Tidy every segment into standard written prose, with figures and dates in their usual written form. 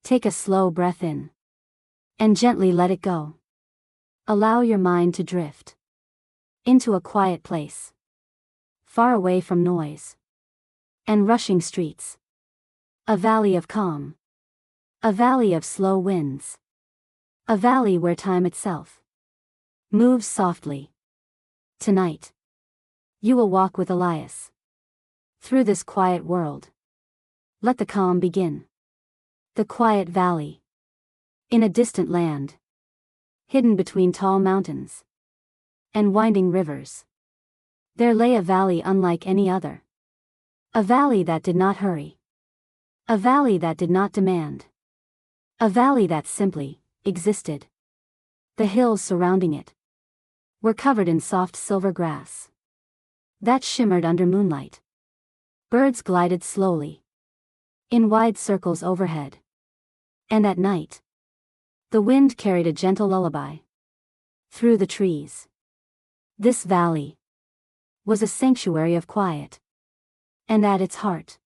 Take a slow breath in. And gently let it go. Allow your mind to drift. Into a quiet place. Far away from noise. And rushing streets. A valley of calm. A valley of slow winds. A valley where time itself moves softly. Tonight, you will walk with Elias through this quiet world. Let the calm begin. The quiet valley. In a distant land. Hidden between tall mountains. And winding rivers. There lay a valley unlike any other. A valley that did not hurry. A valley that did not demand. A valley that simply existed. The hills surrounding it were covered in soft silver grass that shimmered under moonlight. Birds glided slowly in wide circles overhead. And at night, the wind carried a gentle lullaby through the trees. This valley was a sanctuary of quiet. And at its heart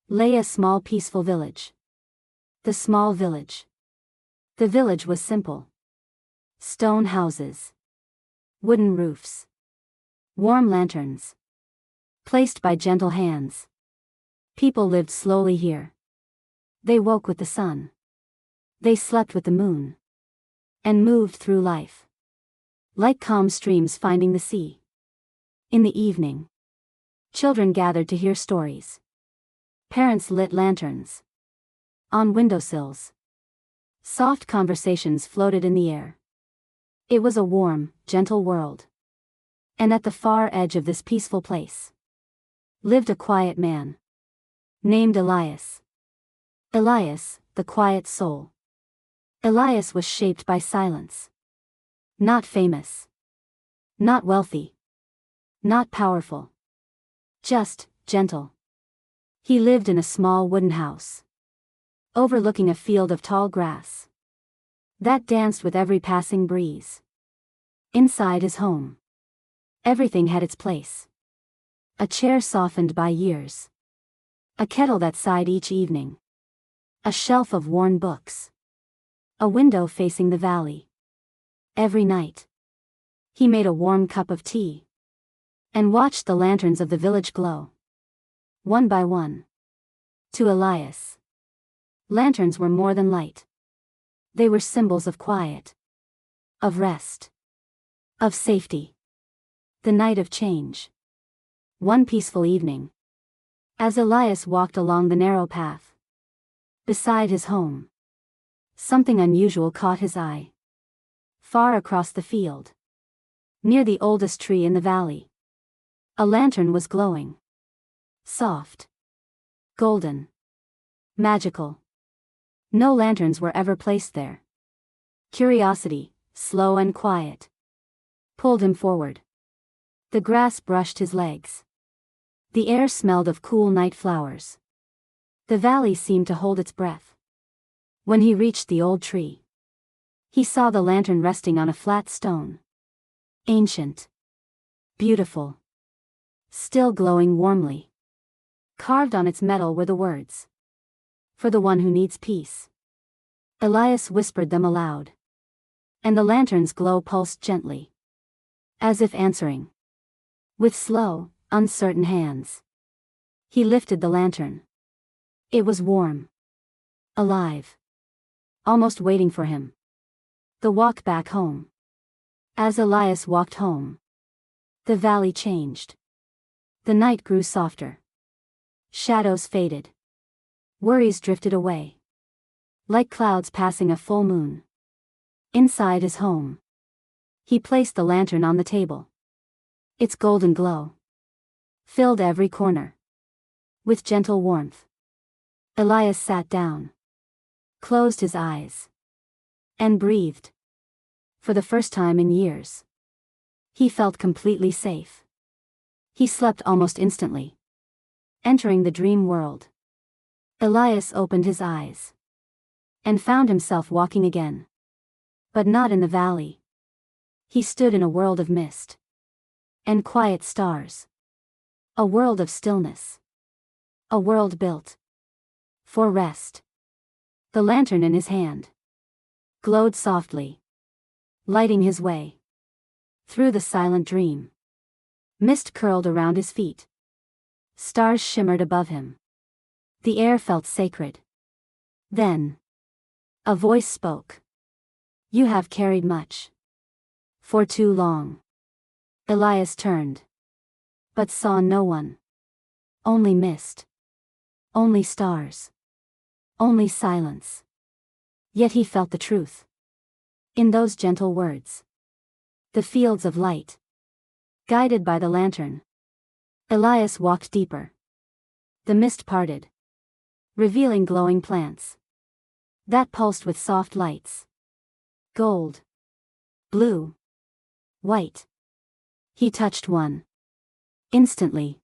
lay a small peaceful village. The small village. The village was simple. Stone houses. Wooden roofs. Warm lanterns. Placed by gentle hands. People lived slowly here. They woke with the sun. They slept with the moon. And moved through life. Like calm streams finding the sea. In the evening, children gathered to hear stories. Parents lit lanterns. On windowsills. Soft conversations floated in the air. It was a warm, gentle world. And at the far edge of this peaceful place lived a quiet man named Elias. Elias, the quiet soul. Elias was shaped by silence. Not famous. Not wealthy. Not powerful. Just gentle. He lived in a small wooden house, overlooking a field of tall grass that danced with every passing breeze. Inside his home, everything had its place. A chair softened by years. A kettle that sighed each evening. A shelf of worn books. A window facing the valley. Every night, he made a warm cup of tea and watched the lanterns of the village glow. One by one. To Elias, lanterns were more than light. They were symbols of quiet. Of rest. Of safety. The night of change. One peaceful evening. As Elias walked along the narrow path beside his home, something unusual caught his eye. Far across the field, near the oldest tree in the valley, a lantern was glowing. Soft. Golden. Magical. No lanterns were ever placed there. Curiosity, slow and quiet, pulled him forward. The grass brushed his legs. The air smelled of cool night flowers. The valley seemed to hold its breath. When he reached the old tree, he saw the lantern resting on a flat stone. Ancient. Beautiful. Still glowing warmly. Carved on its metal were the words, "For the one who needs peace." Elias whispered them aloud. And the lantern's glow pulsed gently, as if answering. With slow, uncertain hands, he lifted the lantern. It was warm. Alive. Almost waiting for him. The walk back home. As Elias walked home, the valley changed. The night grew softer. Shadows faded. Worries drifted away. Like clouds passing a full moon. Inside his home, he placed the lantern on the table. Its golden glow filled every corner. With gentle warmth, Elias sat down, closed his eyes, and breathed. For the first time in years, he felt completely safe. He slept almost instantly, entering the dream world. Elias opened his eyes and found himself walking again. But not in the valley. He stood in a world of mist and quiet stars. A world of stillness. A world built for rest. The lantern in his hand glowed softly, lighting his way through the silent dream. Mist curled around his feet. Stars shimmered above him. The air felt sacred. Then a voice spoke. "You have carried much. For too long." Elias turned, but saw no one. Only mist. Only stars. Only silence. Yet he felt the truth in those gentle words. The fields of light. Guided by the lantern, Elias walked deeper. The mist parted, revealing glowing plants that pulsed with soft lights. Gold. Blue. White. He touched one. Instantly,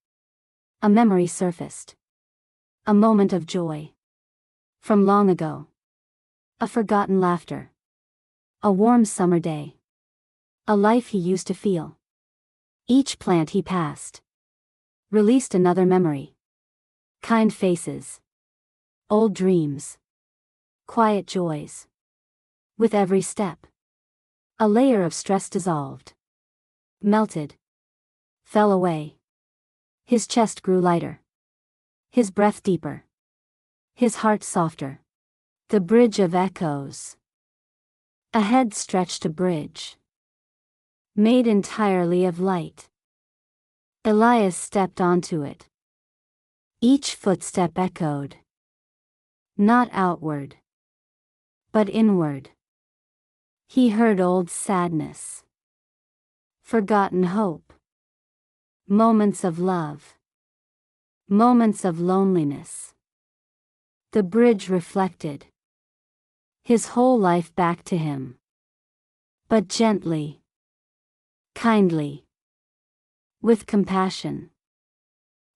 a memory surfaced. A moment of joy. From long ago. A forgotten laughter. A warm summer day. A life he used to feel. Each plant he passed released another memory. Kind faces. Old dreams. Quiet joys. With every step, a layer of stress dissolved. Melted. Fell away. His chest grew lighter. His breath deeper. His heart softer. The bridge of echoes. Ahead stretched a bridge, made entirely of light. Elias stepped onto it. Each footstep echoed. Not outward, but inward. He heard old sadness. Forgotten hope. Moments of love. Moments of loneliness. The bridge reflected his whole life back to him. But gently. Kindly. With compassion.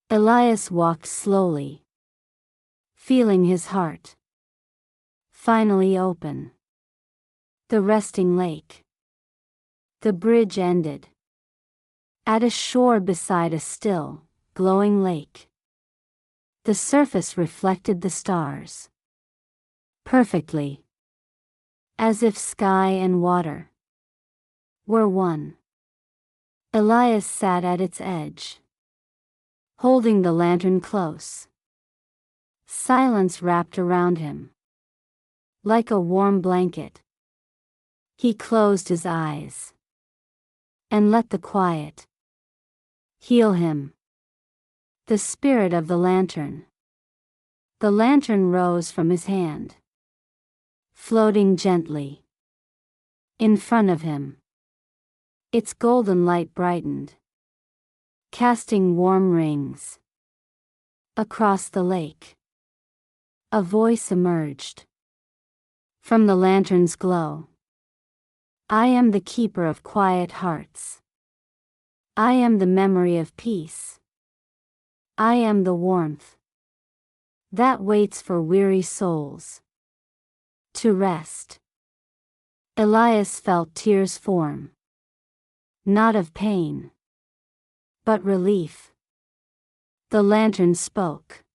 Elias walked slowly, feeling his heart finally open. The resting lake. The bridge ended at a shore beside a still, glowing lake. The surface reflected the stars perfectly, as if sky and water were one. Elias sat at its edge, holding the lantern close. Silence wrapped around him like a warm blanket. He closed his eyes and let the quiet heal him. The spirit of the lantern. The lantern rose from his hand, floating gently in front of him. Its golden light brightened, casting warm rings across the lake. A voice emerged from the lantern's glow. "I am the keeper of quiet hearts. I am the memory of peace. I am the warmth that waits for weary souls to rest." Elias felt tears form. Not of pain, but relief. The lantern spoke.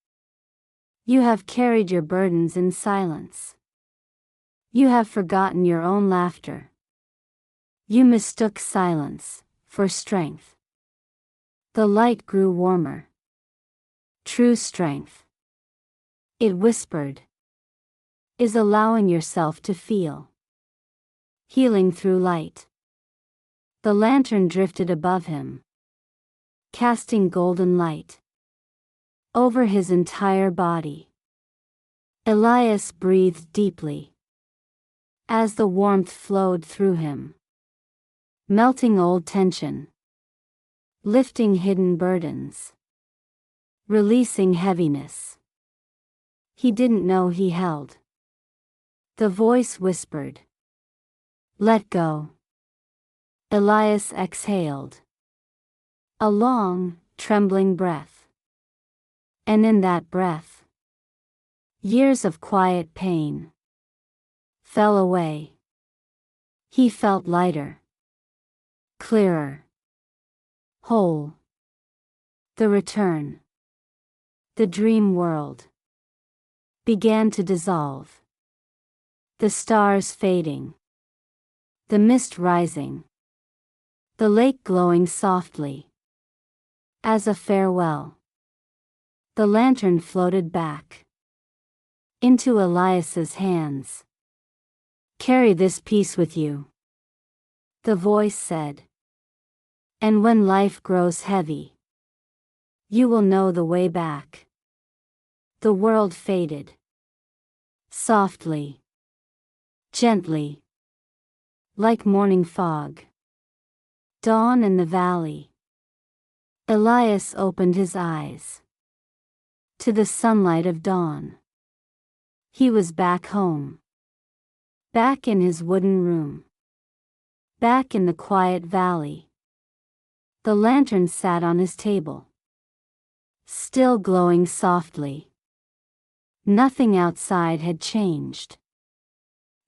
"You have carried your burdens in silence. You have forgotten your own laughter. You mistook silence for strength." The light grew warmer. True strength, it whispered, is allowing yourself to feel healing through light. The lantern drifted above him, casting golden light over his entire body. Elias breathed deeply as the warmth flowed through him, melting old tension, lifting hidden burdens, releasing heaviness he didn't know he held. The voice whispered, "Let go." Elias exhaled a long, trembling breath. And in that breath, years of quiet pain fell away. He felt lighter, clearer, whole. The return, the dream world, began to dissolve. The stars fading. The mist rising. The lake glowing softly. As a farewell. The lantern floated back into Elias's hands. "Carry this piece with you," the voice said. "And when life grows heavy, you will know the way back." The world faded. Softly. Gently. Like morning fog. Dawn in the valley. Elias opened his eyes to the sunlight of dawn. He was back home. Back in his wooden room. Back in the quiet valley. The lantern sat on his table, still glowing softly. Nothing outside had changed.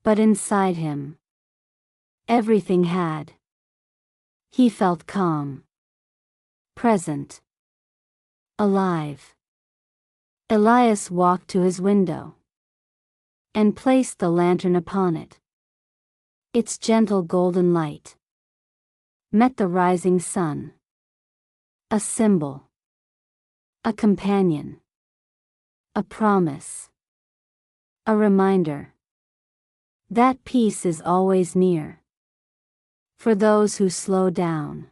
But inside him, everything had. He felt calm. Present. Alive. Elias walked to his window and placed the lantern upon it. Its gentle golden light met the rising sun. A symbol. A companion. A promise. A reminder that peace is always near for those who slow down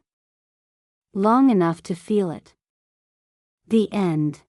long enough to feel it. The end.